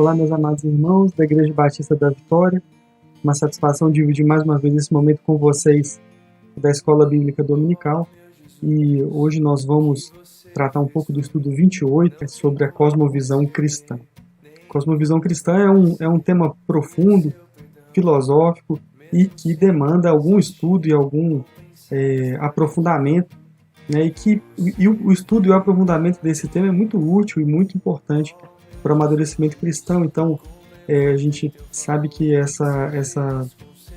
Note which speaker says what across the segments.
Speaker 1: Olá, meus amados irmãos da Igreja Batista da Vitória. Uma satisfação dividir mais uma vez esse momento com vocês da Escola Bíblica Dominical. E hoje nós vamos tratar um pouco do estudo 28 sobre a cosmovisão cristã. Cosmovisão cristã é um tema profundo, filosófico e que demanda algum estudo e algum aprofundamento, né? E o estudo e o aprofundamento desse tema é muito útil e muito importante para o amadurecimento cristão. Então, a gente sabe que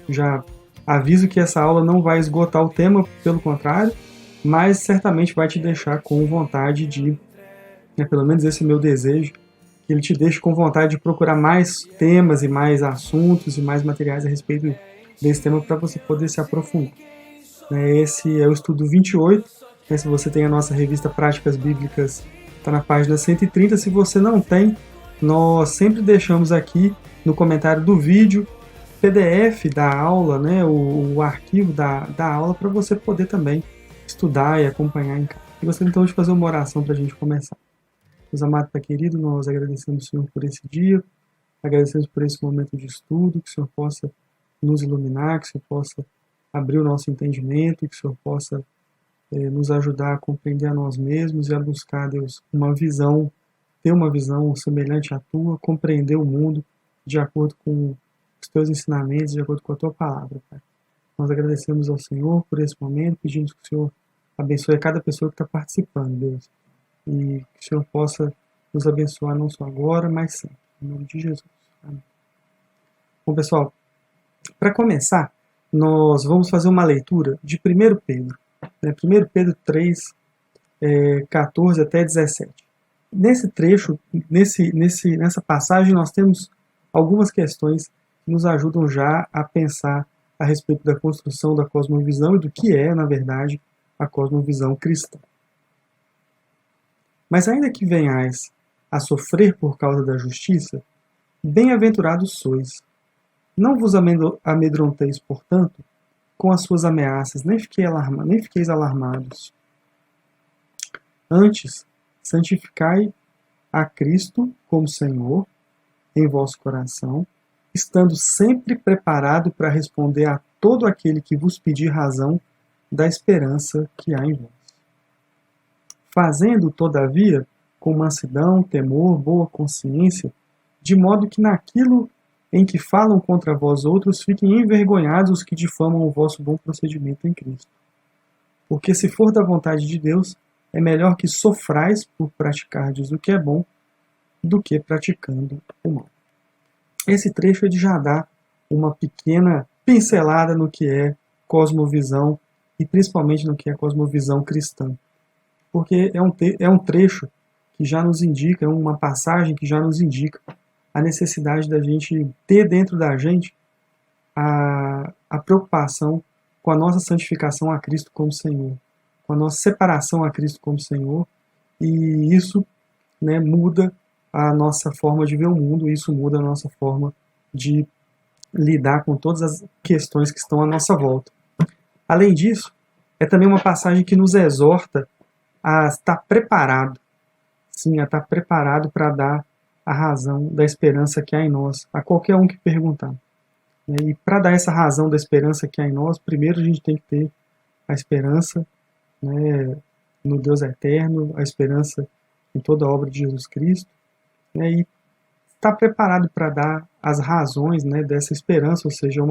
Speaker 1: já aviso que essa aula não vai esgotar o tema, pelo contrário, mas certamente vai te deixar com vontade de, pelo menos esse é o meu desejo, que ele te deixe com vontade de procurar mais temas e mais assuntos e mais materiais a respeito desse tema para você poder se aprofundar. Esse é o estudo 28. Se você tem a nossa revista Práticas Bíblicas, está na página 130. Se você não tem, nós sempre deixamos aqui no comentário do vídeo PDF da aula, o arquivo da aula, para você poder também estudar e acompanhar em casa. E gostaria então de fazer uma oração para a gente começar. Meus amados Pai querido, nós agradecemos, Senhor, por esse dia, agradecemos por esse momento de estudo, que o Senhor possa nos iluminar, que o Senhor possa abrir o nosso entendimento, que o Senhor possa nos ajudar a compreender a nós mesmos e a buscar, Deus, ter uma visão semelhante à Tua, compreender o mundo de acordo com os Teus ensinamentos, de acordo com a Tua palavra, Pai. Nós agradecemos ao Senhor por esse momento, pedimos que o Senhor abençoe cada pessoa que está participando, Deus, e que o Senhor possa nos abençoar não só agora, mas sempre. Em nome de Jesus. Amém. Bom, pessoal, para começar, nós vamos fazer uma leitura de 1 Pedro. 1 Pedro 3, 14 até 17. Nesse trecho, nessa passagem, nós temos algumas questões que nos ajudam já a pensar a respeito da construção da cosmovisão e do que é, na verdade, a cosmovisão cristã. Mas ainda que venhais a sofrer por causa da justiça, bem-aventurados sois. Não vos amedronteis, portanto, com as suas ameaças, nem fiqueis alarmados. Antes, santificai a Cristo como Senhor em vosso coração, estando sempre preparado para responder a todo aquele que vos pedir razão da esperança que há em vós. Fazendo, todavia, com mansidão, temor, boa consciência, de modo que naquilo em que falam contra vós outros, fiquem envergonhados os que difamam o vosso bom procedimento em Cristo. Porque se for da vontade de Deus, é melhor que sofrais por praticardes o que é bom, do que praticando o mal. Esse trecho ele já dá uma pequena pincelada no que é cosmovisão, e principalmente no que é cosmovisão cristã. Porque é um trecho que já nos indica, é uma passagem que já nos indica a necessidade da gente ter dentro da gente a preocupação com a nossa santificação a Cristo como Senhor, com a nossa separação a Cristo como Senhor, e isso muda a nossa forma de ver o mundo, isso muda a nossa forma de lidar com todas as questões que estão à nossa volta. Além disso, é também uma passagem que nos exorta a estar preparado, sim, a estar preparado para dar a razão da esperança que há em nós, a qualquer um que perguntar. E para dar essa razão da esperança que há em nós, primeiro a gente tem que ter a esperança no Deus eterno, a esperança em toda a obra de Jesus Cristo, e estar preparado para dar as razões dessa esperança, ou seja,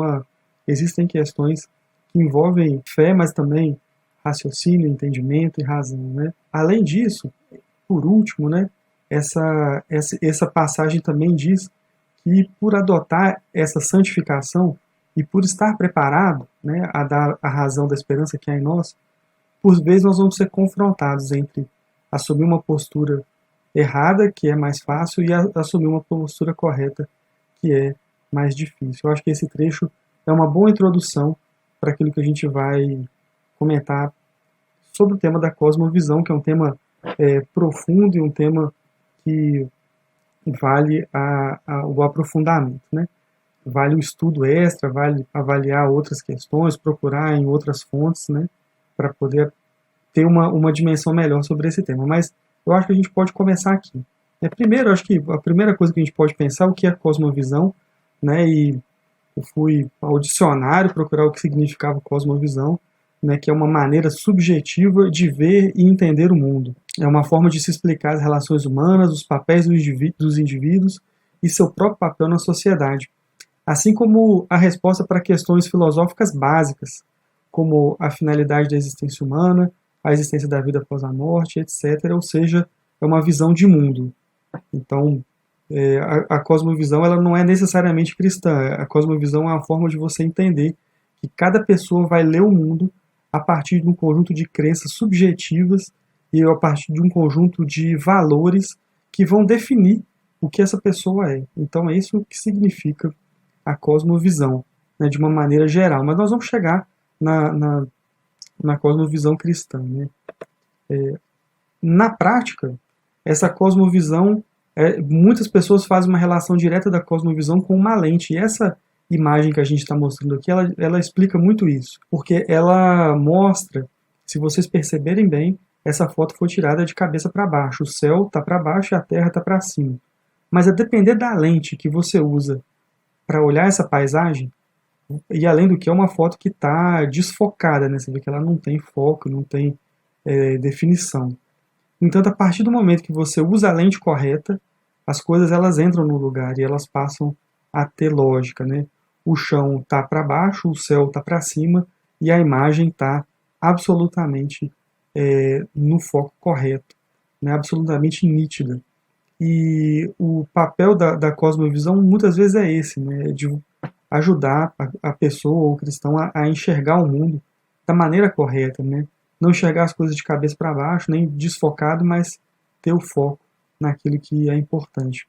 Speaker 1: existem questões que envolvem fé, mas também raciocínio, entendimento e razão. Além disso, por último, essa passagem também diz que por adotar essa santificação e por estar preparado a dar a razão da esperança que há em nós, por vezes nós vamos ser confrontados entre assumir uma postura errada, que é mais fácil, e assumir uma postura correta, que é mais difícil. Eu acho que esse trecho é uma boa introdução para aquilo que a gente vai comentar sobre o tema da cosmovisão, que é um tema profundo e um tema que vale o aprofundamento, Vale o estudo extra, vale avaliar outras questões, procurar em outras fontes, para poder ter uma dimensão melhor sobre esse tema. Mas eu acho que a gente pode começar aqui. Primeiro, acho que a primeira coisa que a gente pode pensar é o que é a cosmovisão, né? E eu fui ao dicionário procurar o que significava cosmovisão, né? Que é uma maneira subjetiva de ver e entender o mundo. É uma forma de se explicar as relações humanas, os papéis dos indivíduos e seu próprio papel na sociedade, assim como a resposta para questões filosóficas básicas, como a finalidade da existência humana, a existência da vida após a morte, etc. Ou seja, é uma visão de mundo. Então, a cosmovisão ela não é necessariamente cristã. A cosmovisão é uma forma de você entender que cada pessoa vai ler o mundo a partir de um conjunto de crenças subjetivas e a partir de um conjunto de valores que vão definir o que essa pessoa é. Então, é isso que significa a cosmovisão, né, de uma maneira geral. Mas nós vamos chegar na cosmovisão cristã. Né? Na prática, essa cosmovisão, muitas pessoas fazem uma relação direta da cosmovisão com uma lente. E essa imagem que a gente está mostrando aqui, ela explica muito isso. Porque ela mostra, se vocês perceberem bem, essa foto foi tirada de cabeça para baixo. O céu está para baixo e a terra está para cima. Mas a depender da lente que você usa para olhar essa paisagem, e além do que é uma foto que está desfocada, né? Você vê que ela não tem foco, não tem definição. Entanto, a partir do momento que você usa a lente correta, as coisas elas entram no lugar e elas passam a ter lógica, né? O chão está para baixo, o céu está para cima e a imagem está absolutamente no foco correto, né? Absolutamente nítida. E o papel da cosmovisão muitas vezes é esse, né? De ajudar a pessoa ou o cristão a enxergar o mundo da maneira correta, né? Não enxergar as coisas de cabeça para baixo, nem desfocado, mas ter o foco naquilo que é importante.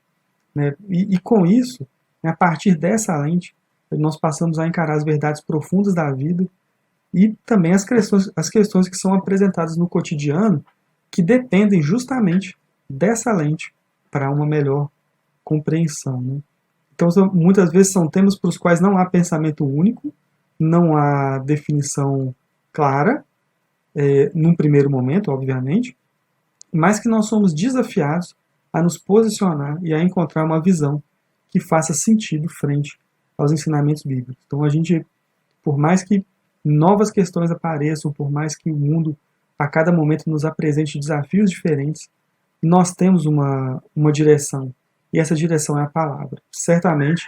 Speaker 1: Né? E com isso, né, a partir dessa lente, nós passamos a encarar as verdades profundas da vida e também as questões que são apresentadas no cotidiano, que dependem justamente dessa lente para uma melhor compreensão. Né? Então, muitas vezes são temas para os quais não há pensamento único, não há definição clara, num primeiro momento, obviamente, mas que nós somos desafiados a nos posicionar e a encontrar uma visão que faça sentido frente aos ensinamentos bíblicos. Então, a gente, por mais que novas questões apareçam, por mais que o mundo a cada momento nos apresente desafios diferentes, nós temos uma direção, e essa direção é a palavra. Certamente,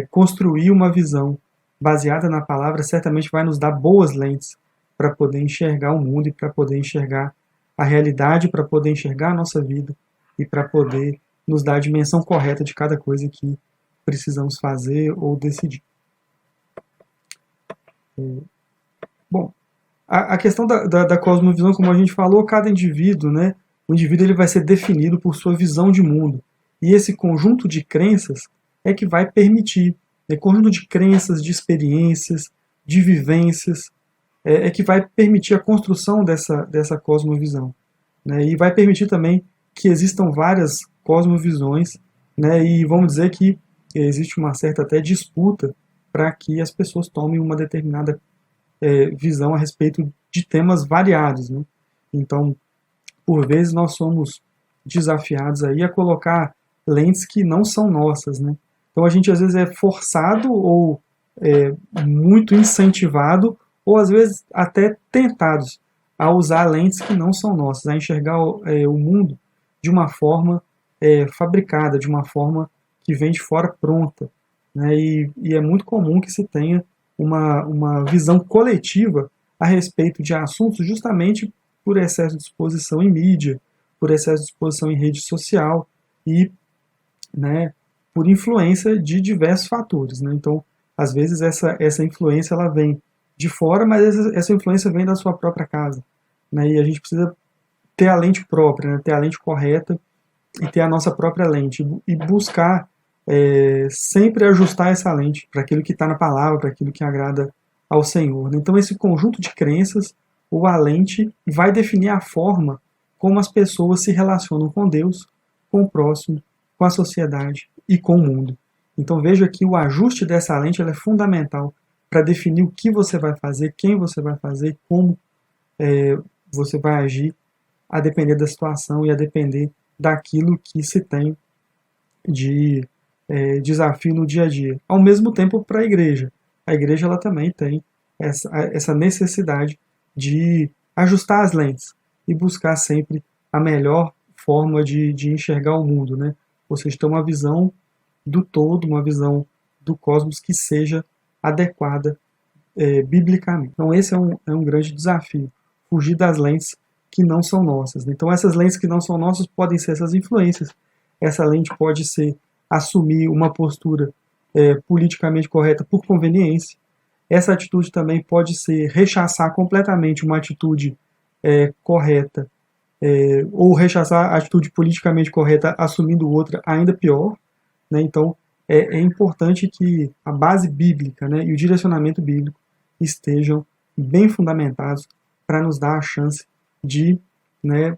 Speaker 1: construir uma visão baseada na palavra certamente vai nos dar boas lentes para poder enxergar o mundo e para poder enxergar a realidade, para poder enxergar a nossa vida e para poder nos dar a dimensão correta de cada coisa que precisamos fazer ou decidir. Bom, a questão da cosmovisão, como a gente falou, cada indivíduo, né, o indivíduo ele vai ser definido por sua visão de mundo. E esse conjunto de crenças é que vai permitir, conjunto de crenças, de experiências, de vivências, que vai permitir a construção dessa cosmovisão. Né? E vai permitir também que existam várias cosmovisões, né? E vamos dizer que existe uma certa até disputa para que as pessoas tomem uma determinada visão a respeito de temas variados. Né? Então, por vezes, nós somos desafiados aí a colocar lentes que não são nossas. Né? Então, a gente às vezes é forçado ou muito incentivado ou às vezes até tentados a usar lentes que não são nossas, a enxergar o mundo de uma forma fabricada, de uma forma que vem de fora pronta. Né? E é muito comum que se tenha uma visão coletiva a respeito de assuntos justamente por excesso de exposição em mídia, por excesso de exposição em rede social e, né, por influência de diversos fatores. Né? Então, às vezes essa influência ela vem de fora, mas essa influência vem da sua própria casa. Né? E a gente precisa ter a lente própria, né? Ter a lente correta e ter a nossa própria lente. E buscar sempre ajustar essa lente para aquilo que está na palavra, para aquilo que agrada ao Senhor. Né? Então esse conjunto de crenças, ou a lente, vai definir a forma como as pessoas se relacionam com Deus, com o próximo, com a sociedade e com o mundo. Então veja que o ajuste dessa lente ela é fundamental para definir o que você vai fazer, quem você vai fazer, como você vai agir, a depender da situação e a depender daquilo que se tem de desafio no dia a dia. Ao mesmo tempo, para a igreja ela também tem essa necessidade de ajustar as lentes e buscar sempre a melhor forma de enxergar o mundo, né? Ou seja, ter uma visão do todo, uma visão do cosmos que seja adequada biblicamente. Então esse é um grande desafio, fugir das lentes que não são nossas. Então essas lentes que não são nossas podem ser essas influências. Essa lente pode ser assumir uma postura politicamente correta por conveniência. Essa atitude também pode ser rechaçar completamente uma atitude correta, ou rechaçar a atitude politicamente correta assumindo outra ainda pior. Né? Então é importante que a base bíblica, né, e o direcionamento bíblico estejam bem fundamentados para nos dar a chance de, né,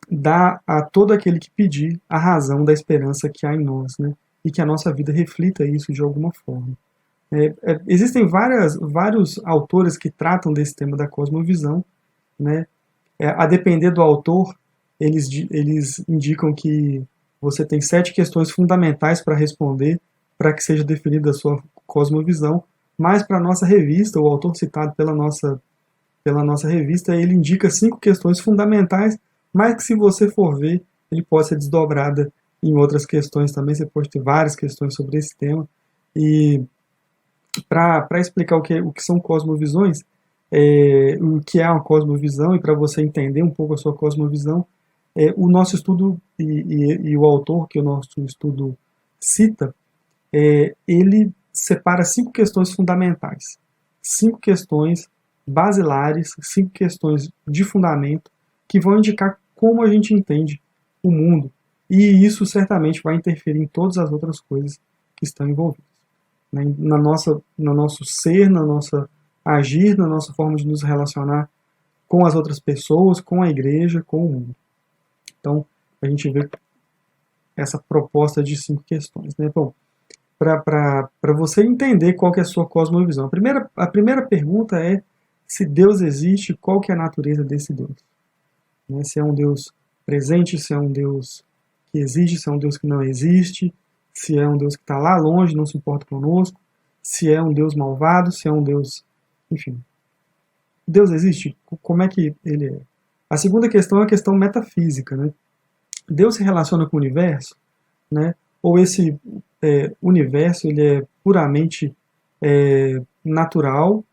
Speaker 1: dar a todo aquele que pedir a razão da esperança que há em nós, né, e que a nossa vida reflita isso de alguma forma. Existem vários autores que tratam desse tema da cosmovisão, né, a depender do autor, eles indicam que você tem 7 questões fundamentais para responder para que seja definida a sua cosmovisão, mas para a nossa revista, o autor citado pela nossa revista, ele indica 5 questões fundamentais, mas que se você for ver, ele pode ser desdobrada em outras questões também, você pode ter várias questões sobre esse tema. E para explicar o que são cosmovisões, o que é uma cosmovisão, e para você entender um pouco a sua cosmovisão, o nosso estudo e o autor que o nosso estudo cita, ele separa 5 questões fundamentais, 5 questões basilares, 5 questões de fundamento que vão indicar como a gente entende o mundo, e isso certamente vai interferir em todas as outras coisas que estão envolvidas, né? No nosso ser, na nossa agir, na nossa forma de nos relacionar com as outras pessoas, com a igreja, com o mundo. Então, a gente vê essa proposta de 5 questões, né? Bom, para você entender qual que é a sua cosmovisão, a primeira pergunta é se Deus existe, qual que é a natureza desse Deus, né? Se é um Deus presente, se é um Deus que existe, se é um Deus que não existe, se é um Deus que está lá longe, não se importa conosco, se é um Deus malvado, se é um Deus... Enfim, Deus existe? Como é que ele é? A segunda questão é a questão metafísica, né? Deus se relaciona com o universo, né? Ou esse universo ele é puramente natural,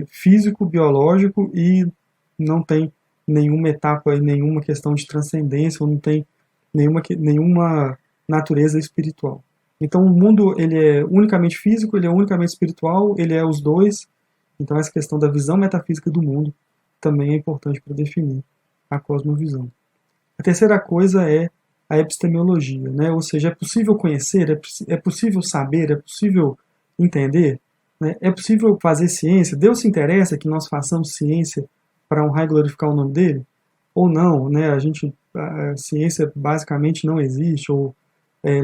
Speaker 1: físico, biológico e não tem nenhuma etapa, nenhuma questão de transcendência, ou não tem nenhuma natureza espiritual. Então o mundo ele é unicamente físico, ele é unicamente espiritual, ele é os dois. Então essa questão da visão metafísica do mundo também é importante para definir a cosmovisão. A terceira coisa é a epistemologia, né? Ou seja, é possível conhecer, é possível saber, é possível entender, né? É possível fazer ciência. Deus se interessa que nós façamos ciência para honrar e glorificar o nome dele? Ou não, né? A ciência basicamente não existe, ou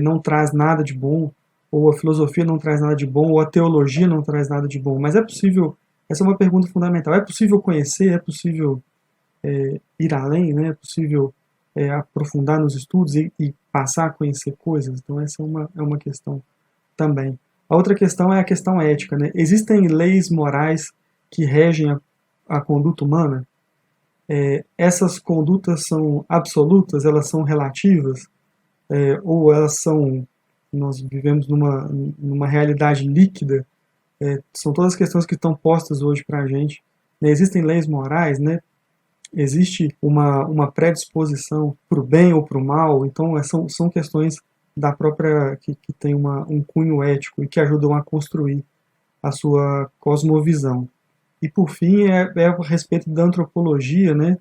Speaker 1: não traz nada de bom, ou a filosofia não traz nada de bom, ou a teologia não traz nada de bom. Mas é possível, essa é uma pergunta fundamental, é possível conhecer, é possível ir além, né? É possível aprofundar nos estudos e passar a conhecer coisas? Então essa é uma questão também. A outra questão é a questão ética, né? Existem leis morais que regem a conduta humana? Essas condutas são absolutas, elas são relativas, ou elas são, nós vivemos numa realidade líquida, são todas questões que estão postas hoje para a gente. Existem leis morais, né? Existe uma predisposição para o bem ou para o mal, então são questões da própria que tem um cunho ético e que ajudam a construir a sua cosmovisão. E por fim é a respeito da antropologia, né?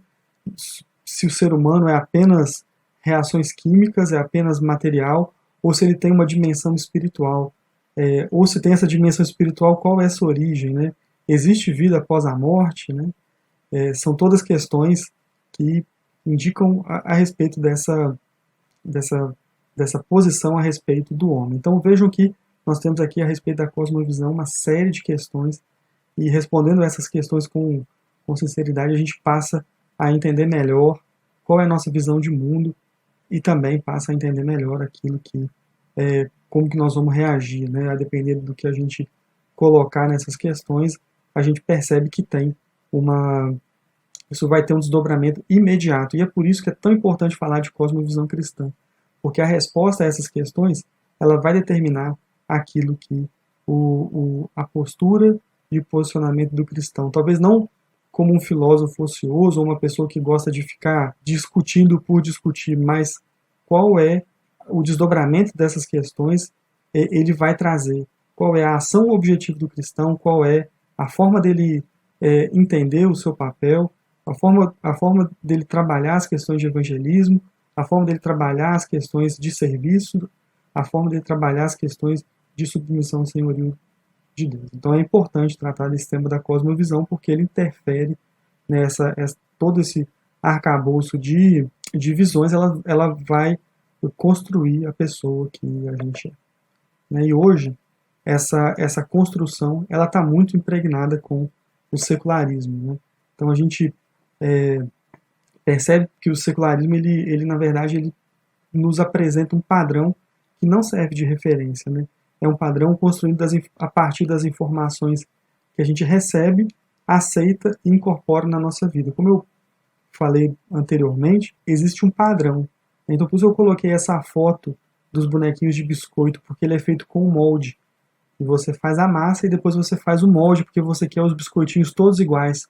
Speaker 1: Se o ser humano é apenas reações químicas, é apenas material, ou se ele tem uma dimensão espiritual, ou se tem essa dimensão espiritual, qual é essa origem, né? Existe vida após a morte, né? São todas questões que indicam a respeito dessa posição a respeito do homem. Então vejam que nós temos aqui a respeito da cosmovisão uma série de questões, e respondendo essas questões com sinceridade a gente passa a entender melhor qual é a nossa visão de mundo e também passa a entender melhor aquilo que como que nós vamos reagir, né? A depender do que a gente colocar nessas questões, a gente percebe que tem uma isso vai ter um desdobramento imediato. E é por isso que é tão importante falar de cosmovisão cristã, porque a resposta a essas questões ela vai determinar aquilo que a postura e o posicionamento do cristão. Talvez não como um filósofo ocioso ou uma pessoa que gosta de ficar discutindo por discutir, mas qual é o desdobramento dessas questões ele vai trazer. Qual é a ação ou objetivo do cristão, qual é a forma dele entender o seu papel, a forma dele trabalhar as questões de evangelismo, a forma dele trabalhar as questões de serviço, a forma dele trabalhar as questões de submissão ao senhorio de Deus. Então é importante tratar desse tema da cosmovisão, porque ele interfere todo esse arcabouço de visões, ela vai construir a pessoa que a gente é. Né? E hoje, essa construção ela está muito impregnada com o secularismo. Né? Então a gente percebe que o secularismo, ele na verdade, ele nos apresenta um padrão que não serve de referência. Né? É um padrão construído a partir das informações que a gente recebe, aceita e incorpora na nossa vida. Como eu falei anteriormente, existe um padrão. Então, por isso eu coloquei essa foto dos bonequinhos de biscoito, porque ele é feito com molde. E você faz a massa e depois você faz o molde, porque você quer os biscoitinhos todos iguais.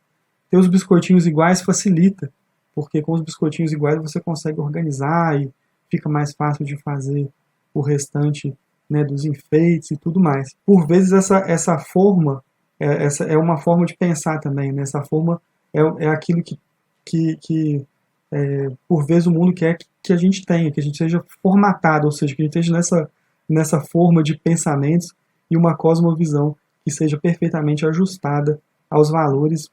Speaker 1: Ter os biscoitinhos iguais facilita, porque com os biscoitinhos iguais você consegue organizar e fica mais fácil de fazer o restante, né, dos enfeites e tudo mais. Por vezes essa forma, essa é uma forma de pensar também, né? Essa forma é aquilo que por vezes o mundo quer que a gente tenha, que a gente seja formatado, ou seja, que a gente esteja nessa forma de pensamentos e uma cosmovisão que seja perfeitamente ajustada aos valores,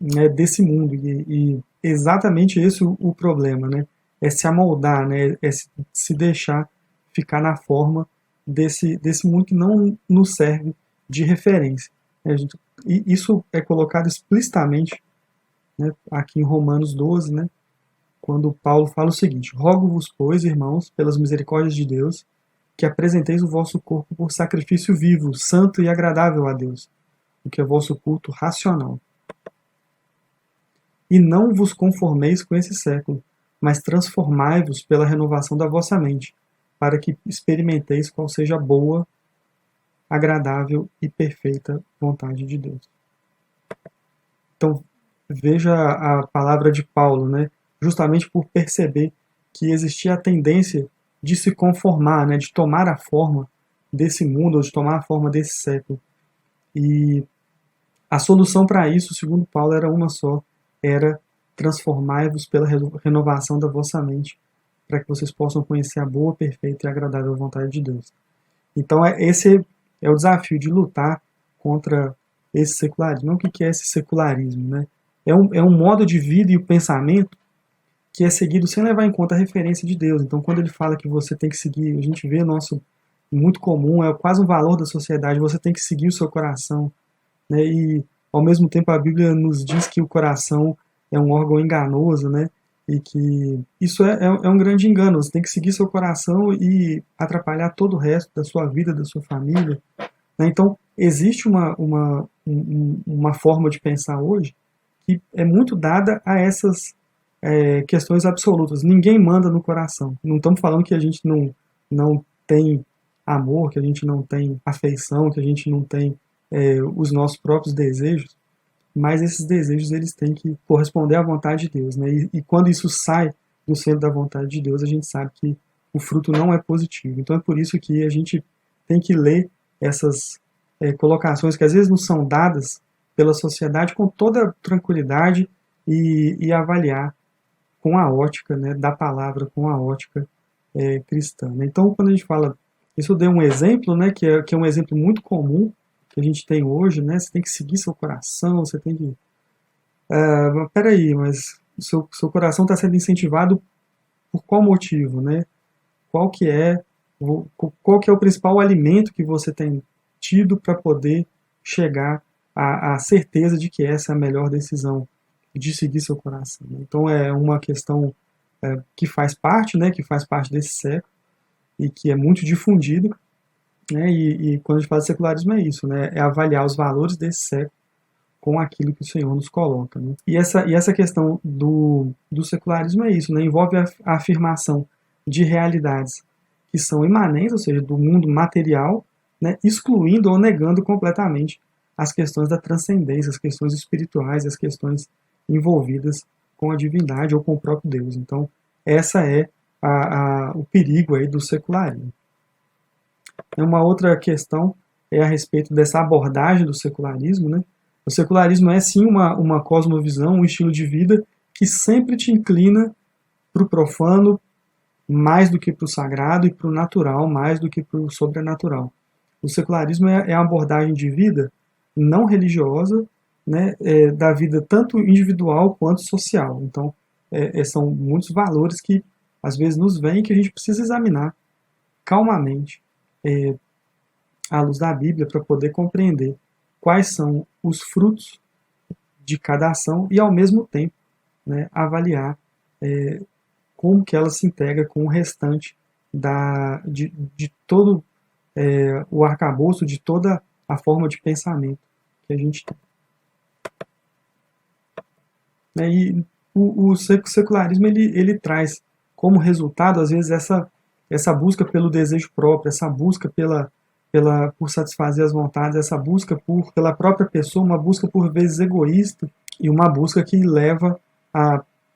Speaker 1: né, desse mundo. E exatamente esse o problema, né? É se amoldar, né? É se deixar ficar na forma desse mundo que não nos serve de referência. E isso é colocado explicitamente, né, aqui em Romanos 12, né, quando Paulo fala o seguinte: rogo-vos, pois, irmãos, pelas misericórdias de Deus, que apresenteis o vosso corpo por sacrifício vivo, santo e agradável a Deus, o que é vosso culto racional. E não vos conformeis com esse século, mas transformai-vos pela renovação da vossa mente, para que experimenteis qual seja a boa, agradável e perfeita vontade de Deus. Então, veja a palavra de Paulo, né? Justamente por perceber que existia a tendência de se conformar, né? De tomar a forma desse mundo, ou de tomar a forma desse século. E a solução para isso, segundo Paulo, era uma só, era transformai-vos pela renovação da vossa mente, para que vocês possam conhecer a boa, perfeita e agradável vontade de Deus. Então, esse é o desafio de lutar contra esse secularismo. O que é esse secularismo? Né? É um modo de vida e o pensamento que é seguido sem levar em conta a referência de Deus. Então, quando ele fala que você tem que seguir, a gente vê muito comum, é quase um valor da sociedade, você tem que seguir o seu coração. Né? E, ao mesmo tempo, a Bíblia nos diz que o coração é um órgão enganoso, né? E que isso é um grande engano. Você tem que seguir seu coração e atrapalhar todo o resto da sua vida, da sua família. Né? Então, existe uma forma de pensar hoje que é muito dada a essas questões absolutas. Ninguém manda no coração. Não estamos falando que a gente não tem amor, que a gente não tem afeição, que a gente não tem os nossos próprios desejos, mas esses desejos eles têm que corresponder à vontade de Deus. Né? E quando isso sai do centro da vontade de Deus, a gente sabe que o fruto não é positivo. Então é por isso que a gente tem que ler essas colocações que às vezes nos são dadas pela sociedade com toda tranquilidade e avaliar com a ótica, né, da palavra, com a ótica cristã. Né? Então, quando a gente fala, isso eu dei um exemplo, né, que é um exemplo muito comum que a gente tem hoje, né? Você tem que seguir seu coração, você tem que... peraí, mas seu coração está sendo incentivado por qual motivo, né? Qual que é o principal alimento que você tem tido para poder chegar à certeza de que essa é a melhor decisão de seguir seu coração. Então é uma questão que faz parte, né, que faz parte desse século e que é muito difundido, né, e quando a gente fala de secularismo é isso, né, é avaliar os valores desse século com aquilo que o Senhor nos coloca. Né? E essa questão do secularismo é isso, né, envolve a afirmação de realidades que são imanentes, ou seja, do mundo material, né, excluindo ou negando completamente as questões da transcendência, as questões espirituais, as questões envolvidas com a divindade ou com o próprio Deus. Então, essa é o perigo aí do secularismo. Uma outra questão é a respeito dessa abordagem do secularismo. Né? O secularismo é sim uma cosmovisão, um estilo de vida que sempre te inclina para o profano mais do que para o sagrado e para o natural mais do que para o sobrenatural. O secularismo é uma abordagem de vida não religiosa, né, da vida tanto individual quanto social. Então, são muitos valores que às vezes nos vêm que a gente precisa examinar calmamente à luz da Bíblia para poder compreender quais são os frutos de cada ação e, ao mesmo tempo, né, avaliar como que ela se integra com o restante de todo o arcabouço, de toda a forma de pensamento que a gente tem. E o secularismo ele traz como resultado, às vezes, essa busca pelo desejo próprio, essa busca por satisfazer as vontades, essa busca pela própria pessoa, uma busca por vezes egoísta e uma busca que leva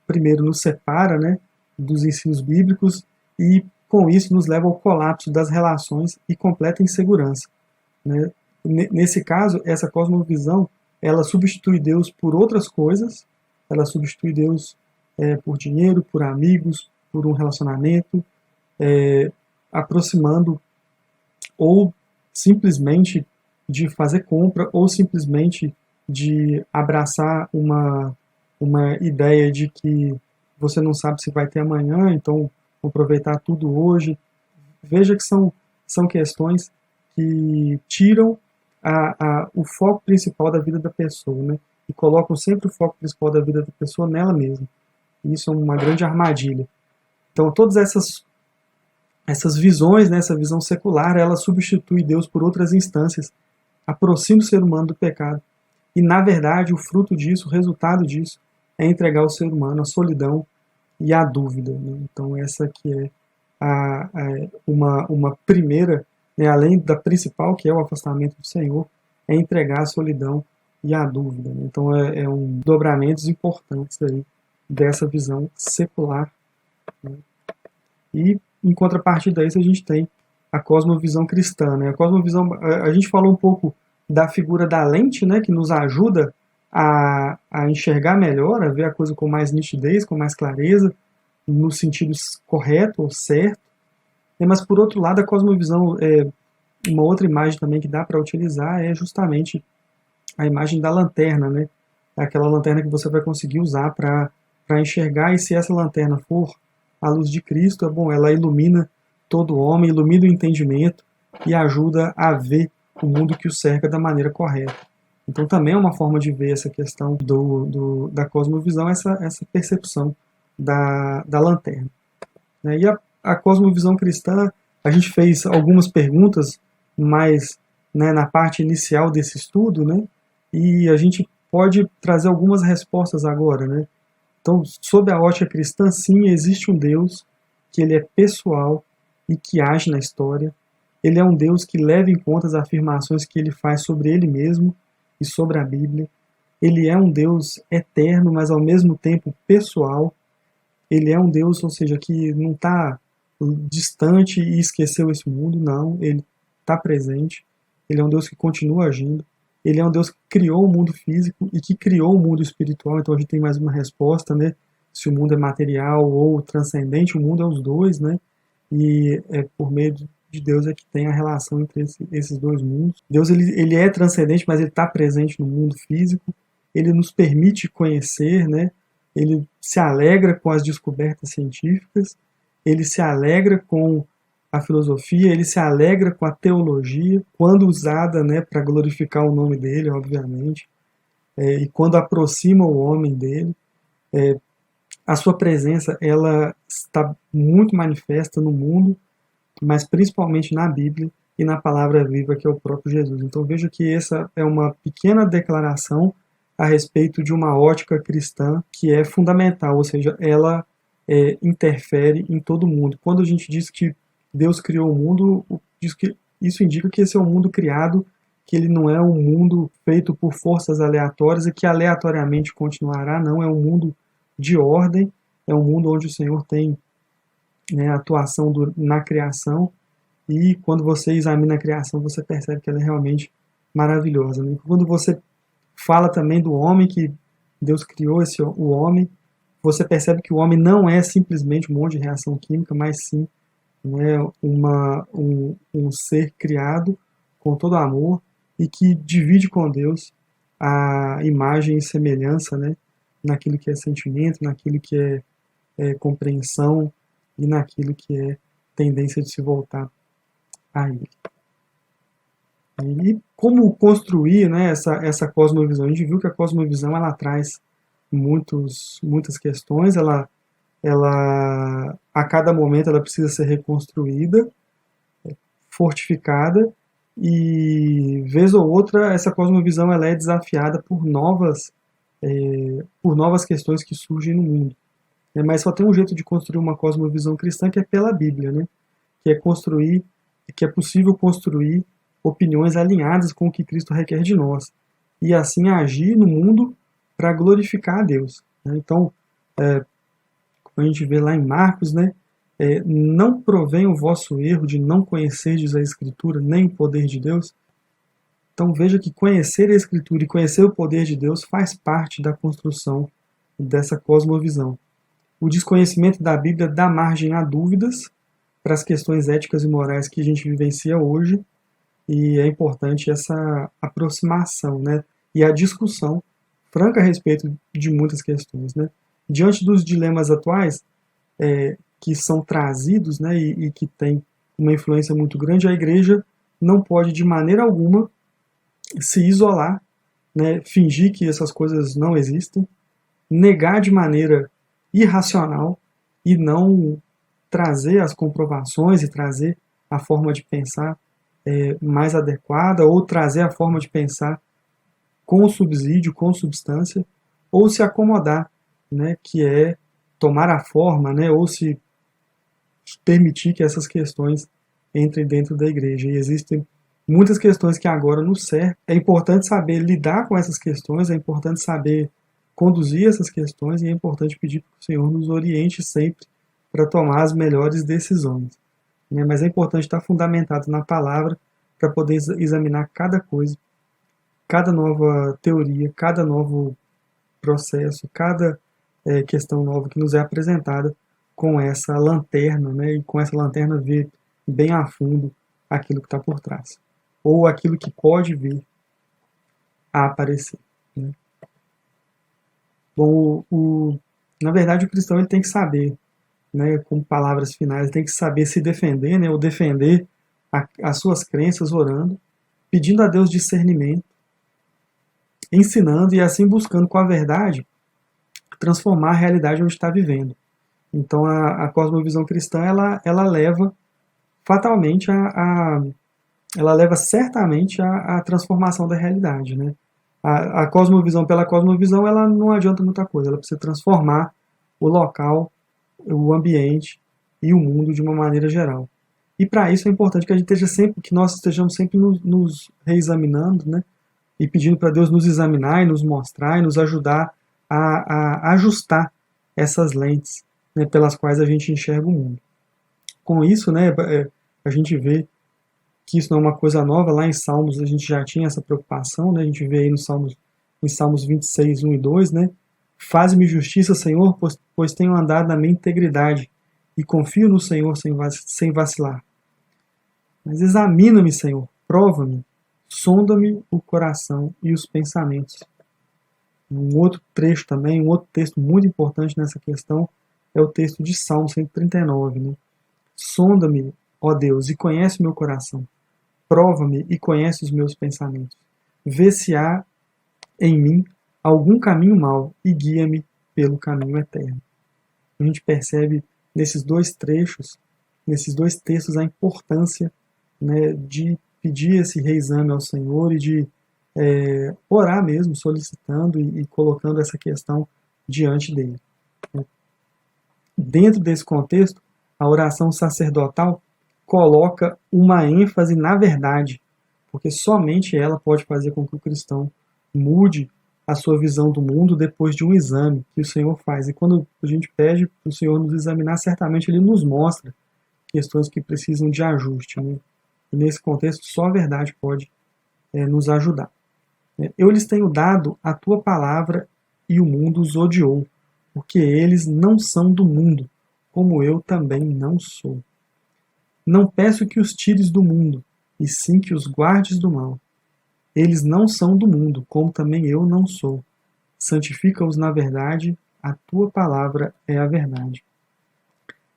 Speaker 1: primeiro nos separa, né, dos ensinos bíblicos e com isso nos leva ao colapso das relações e completa insegurança. Né? Nesse caso, essa cosmovisão ela substitui Deus por outras coisas, ela substitui Deus por dinheiro, por amigos, por um relacionamento, aproximando ou simplesmente de fazer compra ou simplesmente de abraçar uma ideia de que você não sabe se vai ter amanhã, então aproveitar tudo hoje. Veja que são questões que tiram o foco principal da vida da pessoa, né? E colocam sempre o foco principal da vida da pessoa nela mesma. E isso é uma grande armadilha. Então, todas essas visões, né, essa visão secular, ela substitui Deus por outras instâncias, aproxima o ser humano do pecado. E, na verdade, o fruto disso, o resultado disso, é entregar ao ser humano a solidão e a dúvida. Né? Então, essa que é uma primeira, né, além da principal, que é o afastamento do Senhor, é entregar a solidão e a dúvida. Né? Então, é um dobramentos importantes aí dessa visão secular. Né? E, em contrapartida a isso, a gente tem a cosmovisão cristã. Né? A cosmovisão, a gente falou um pouco da figura da lente, né, que nos ajuda a enxergar melhor, a ver a coisa com mais nitidez, com mais clareza, no sentido correto ou certo. Mas, por outro lado, a cosmovisão, uma outra imagem também que dá para utilizar é justamente a imagem da lanterna, né? Aquela lanterna que você vai conseguir usar para enxergar, e se essa lanterna for a luz de Cristo, ela ilumina todo homem, ilumina o entendimento e ajuda a ver o mundo que o cerca da maneira correta. Então também é uma forma de ver essa questão da cosmovisão, essa percepção da lanterna. E a cosmovisão cristã, a gente fez algumas perguntas, mas, né, na parte inicial desse estudo, né, e a gente pode trazer algumas respostas agora. Né? Então, sob a ótica cristã, sim, existe um Deus que ele é pessoal e que age na história. Ele é um Deus que leva em conta as afirmações que ele faz sobre ele mesmo e sobre a Bíblia. Ele é um Deus eterno, mas ao mesmo tempo pessoal. Ele é um Deus, ou seja, que não está distante e esqueceu esse mundo, não. Ele está presente. Ele é um Deus que continua agindo. Ele é um Deus que criou o mundo físico e que criou o mundo espiritual. Então a gente tem mais uma resposta, né? Se o mundo é material ou transcendente, o mundo é os dois, né? E é por meio de Deus é que tem a relação entre esses dois mundos. Deus ele é transcendente, mas ele está presente no mundo físico. Ele nos permite conhecer, né? Ele se alegra com as descobertas científicas. Ele se alegra com a filosofia, ele se alegra com a teologia, quando usada, né, para glorificar o nome dele, obviamente, e quando aproxima o homem dele. a sua presença ela está muito manifesta no mundo, mas principalmente na Bíblia e na palavra viva que é o próprio Jesus. Então vejo que essa é uma pequena declaração a respeito de uma ótica cristã que é fundamental, ou seja, ela interfere em todo mundo. Quando a gente diz que Deus criou o mundo, diz que isso indica que esse é um mundo criado, que ele não é um mundo feito por forças aleatórias e que aleatoriamente continuará, não, é um mundo de ordem, é um mundo onde o Senhor tem, né, atuação na criação, e quando você examina a criação, você percebe que ela é realmente maravilhosa. Né? Quando você fala também do homem, que Deus criou o homem, você percebe que o homem não é simplesmente um monte de reação química, mas sim, né, um ser criado com todo amor e que divide com Deus a imagem e semelhança, né, naquilo que é sentimento, naquilo que é compreensão e naquilo que é tendência de se voltar a ele. E como construir, né, essa cosmovisão? A gente viu que a cosmovisão ela traz muitas questões, ela a cada momento ela precisa ser reconstruída, fortificada, e vez ou outra essa cosmovisão ela é desafiada por novas questões que surgem no mundo. Mas só tem um jeito de construir uma cosmovisão cristã, que é pela Bíblia, né? Que é possível construir opiniões alinhadas com o que Cristo requer de nós, e assim agir no mundo para glorificar a Deus. Né? Então, como a gente vê lá em Marcos, né? Não provém o vosso erro de não conhecerdes a Escritura, nem o poder de Deus. Então veja que conhecer a Escritura e conhecer o poder de Deus faz parte da construção dessa cosmovisão. O desconhecimento da Bíblia dá margem a dúvidas para as questões éticas e morais que a gente vivencia hoje, e é importante essa aproximação, né, e a discussão franca a respeito de muitas questões. Né. Diante dos dilemas atuais que são trazidos, né, e que têm uma influência muito grande, a Igreja não pode de maneira alguma se isolar, né, fingir que essas coisas não existem, negar de maneira irracional e não trazer as comprovações e trazer a forma de pensar mais adequada, ou trazer a forma de pensar com subsídio, com substância, ou se acomodar, né, que é tomar a forma, né, ou se permitir que essas questões entrem dentro da igreja. E existem muitas questões que agora nos cercam. É importante saber lidar com essas questões, é importante saber conduzir essas questões, e é importante pedir para o Senhor nos oriente sempre para tomar as melhores decisões. Né? Mas é importante estar fundamentado na palavra para poder examinar cada coisa, cada nova teoria, cada novo processo, cada questão nova que nos é apresentada, com essa lanterna, né? E com essa lanterna ver bem a fundo aquilo que está por trás, ou aquilo que pode vir a aparecer. Né? Bom, na verdade o cristão ele tem que saber, né, com palavras finais, ele tem que saber se defender, né, ou defender as suas crenças orando, pedindo a Deus discernimento, ensinando e assim buscando com a verdade transformar a realidade onde está vivendo. Então a cosmovisão cristã ela leva fatalmente ela leva certamente à transformação da realidade, né? A cosmovisão pela cosmovisão ela não adianta muita coisa, ela precisa transformar o local, o ambiente e o mundo de uma maneira geral. E para isso é importante que nós estejamos sempre nos reexaminando, né? E pedindo para Deus nos examinar e nos mostrar e nos ajudar a ajustar essas lentes, né, pelas quais a gente enxerga o mundo. Com isso, né, a gente vê que isso não é uma coisa nova. Lá em Salmos a gente já tinha essa preocupação, né, a gente vê aí em Salmos 26, 1 e 2, né, faz-me justiça, Senhor, pois tenho andado na minha integridade e confio no Senhor sem vacilar. Mas examina-me, Senhor, prova-me, sonda-me o coração e os pensamentos. Um outro trecho também, um outro texto muito importante nessa questão é o texto de Salmo 139. Né? Sonda-me, ó Deus, e conhece o meu coração. Prova-me e conhece os meus pensamentos. Vê se há em mim algum caminho mau e guia-me pelo caminho eterno. A gente percebe nesses dois textos, a importância, né, de pedir esse reexame ao Senhor e de orar mesmo, solicitando e colocando essa questão diante dele. Dentro desse contexto, a oração sacerdotal coloca uma ênfase na verdade, porque somente ela pode fazer com que o cristão mude a sua visão do mundo depois de um exame que o Senhor faz. E quando a gente pede para o Senhor nos examinar, certamente Ele nos mostra questões que precisam de ajuste, né? E nesse contexto, só a verdade pode nos ajudar. Eu lhes tenho dado a tua palavra e o mundo os odiou, porque eles não são do mundo, como eu também não sou. Não peço que os tires do mundo, e sim que os guardes do mal. Eles não são do mundo, como também eu não sou. Santifica-os na verdade, a tua palavra é a verdade.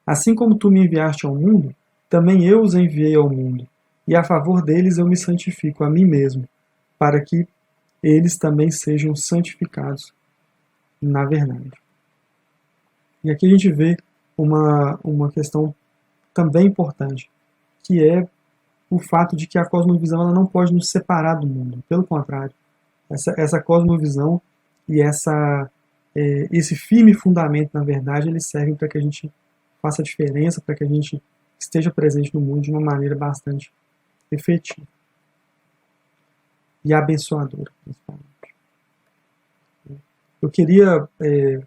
Speaker 1: Assim como tu me enviaste ao mundo, também eu os enviei ao mundo, e a favor deles eu me santifico a mim mesmo, para que eles também sejam santificados na verdade. E aqui a gente vê uma questão também importante, que é o fato de que a cosmovisão ela não pode nos separar do mundo. Pelo contrário, essa cosmovisão e esse firme fundamento, na verdade, eles servem para que a gente faça a diferença, para que a gente esteja presente no mundo de uma maneira bastante efetiva e abençoadora, principalmente. Eu queria,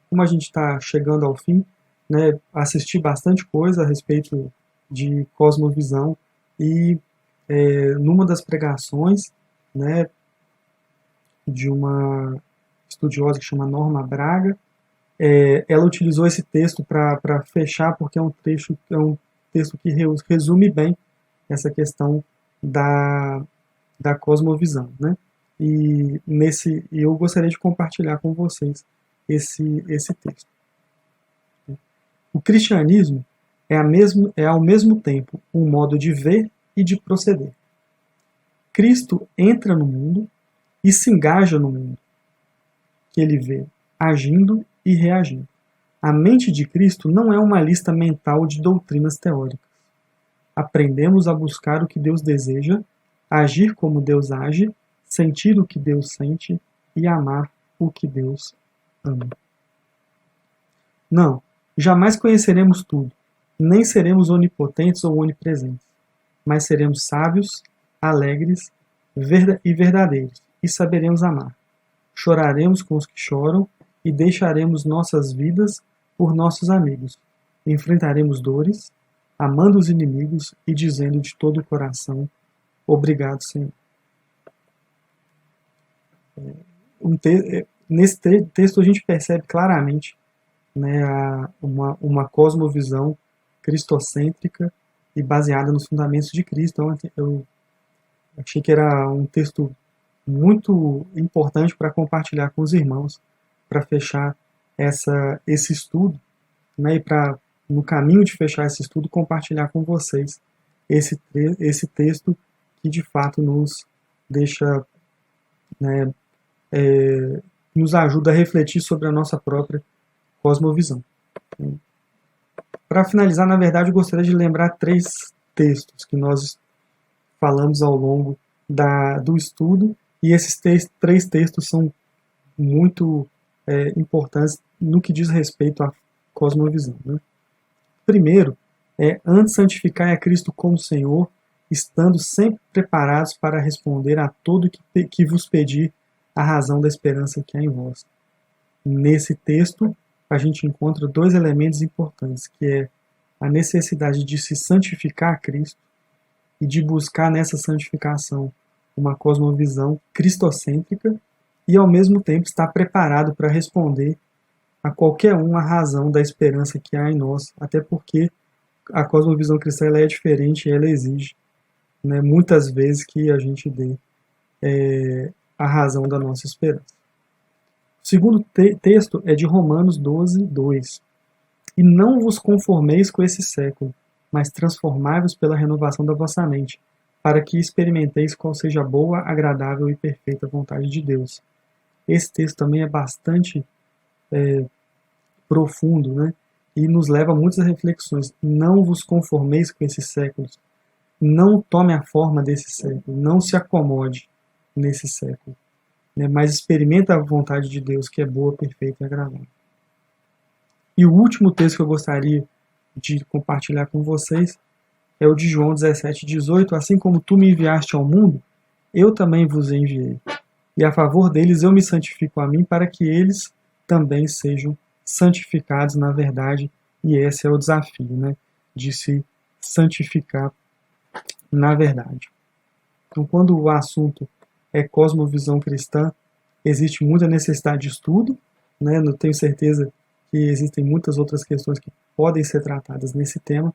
Speaker 1: como a gente está chegando ao fim, né, assistir bastante coisa a respeito de cosmovisão e numa das pregações, né, de uma estudiosa que chama Norma Braga, ela utilizou esse texto para fechar, porque é um texto que resume bem essa questão da cosmovisão, né? E eu gostaria de compartilhar com vocês esse texto. O cristianismo é ao mesmo tempo um modo de ver e de proceder. Cristo entra no mundo e se engaja no mundo que ele vê, agindo e reagindo. A mente de Cristo não é uma lista mental de doutrinas teóricas. Aprendemos a buscar o que Deus deseja, agir como Deus age, sentir o que Deus sente e amar o que Deus ama. Não, jamais conheceremos tudo, nem seremos onipotentes ou onipresentes, mas seremos sábios, alegres e verdadeiros, e saberemos amar. Choraremos com os que choram e deixaremos nossas vidas por nossos amigos. Enfrentaremos dores, amando os inimigos e dizendo de todo o coração: obrigado, Senhor. Nesse texto a gente percebe claramente, né, uma cosmovisão cristocêntrica e baseada nos fundamentos de Cristo. Então eu achei que era um texto muito importante para compartilhar com os irmãos, para fechar esse estudo, né, e para, no caminho de fechar esse estudo, compartilhar com vocês esse texto que de fato nos deixa, né, nos ajuda a refletir sobre a nossa própria cosmovisão. Para finalizar, na verdade, eu gostaria de lembrar 3 textos que nós falamos ao longo do estudo, e esses 3 textos são muito importantes no que diz respeito à cosmovisão, né? Primeiro, antes santificai a Cristo como Senhor, estando sempre preparados para responder a todo que vos pedir a razão da esperança que há em vós. Nesse texto, a gente encontra 2 elementos importantes, que é a necessidade de se santificar a Cristo e de buscar nessa santificação uma cosmovisão cristocêntrica e, ao mesmo tempo, estar preparado para responder a qualquer a razão da esperança que há em nós, até porque a cosmovisão cristã ela é diferente e ela exige, né, muitas vezes que a gente dê a razão da nossa esperança. O segundo texto é de Romanos 12, 2. E não vos conformeis com esse século, mas transformai-vos pela renovação da vossa mente, para que experimenteis qual seja a boa, agradável e perfeita vontade de Deus. Esse texto também é bastante profundo, né? e nos leva a muitas reflexões. Não vos conformeis com esses séculos. Não tome a forma desse século. Não se acomode nesse século. Né? Mas experimenta a vontade de Deus, que é boa, perfeita e agradável. E o último texto que eu gostaria de compartilhar com vocês é o de João 17:18. Assim como tu me enviaste ao mundo, eu também vos enviei. E a favor deles eu me santifico a mim, para que eles também sejam santificados na verdade. E esse é o desafio, né? De se santificar na verdade. Então, quando o assunto é cosmovisão cristã, existe muita necessidade de estudo, né? Eu tenho certeza que existem muitas outras questões que podem ser tratadas nesse tema,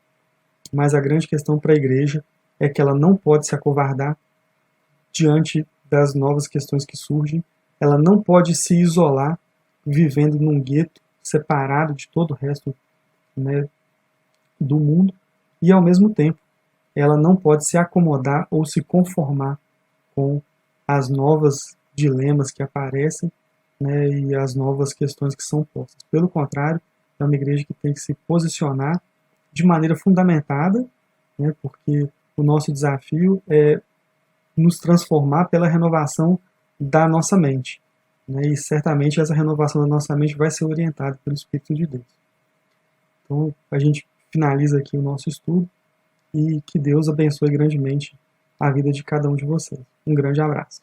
Speaker 1: mas a grande questão para a igreja é que ela não pode se acovardar diante das novas questões que surgem, ela não pode se isolar vivendo num gueto, separado de todo o resto, né, do mundo, e ao mesmo tempo ela não pode se acomodar ou se conformar com as novas dilemas que aparecem, né, e as novas questões que são postas. Pelo contrário, é uma igreja que tem que se posicionar de maneira fundamentada, né, porque o nosso desafio é nos transformar pela renovação da nossa mente, né, e certamente essa renovação da nossa mente vai ser orientada pelo Espírito de Deus. Então, a gente finaliza aqui o nosso estudo e que Deus abençoe grandemente a vida de cada um de vocês. Um grande abraço.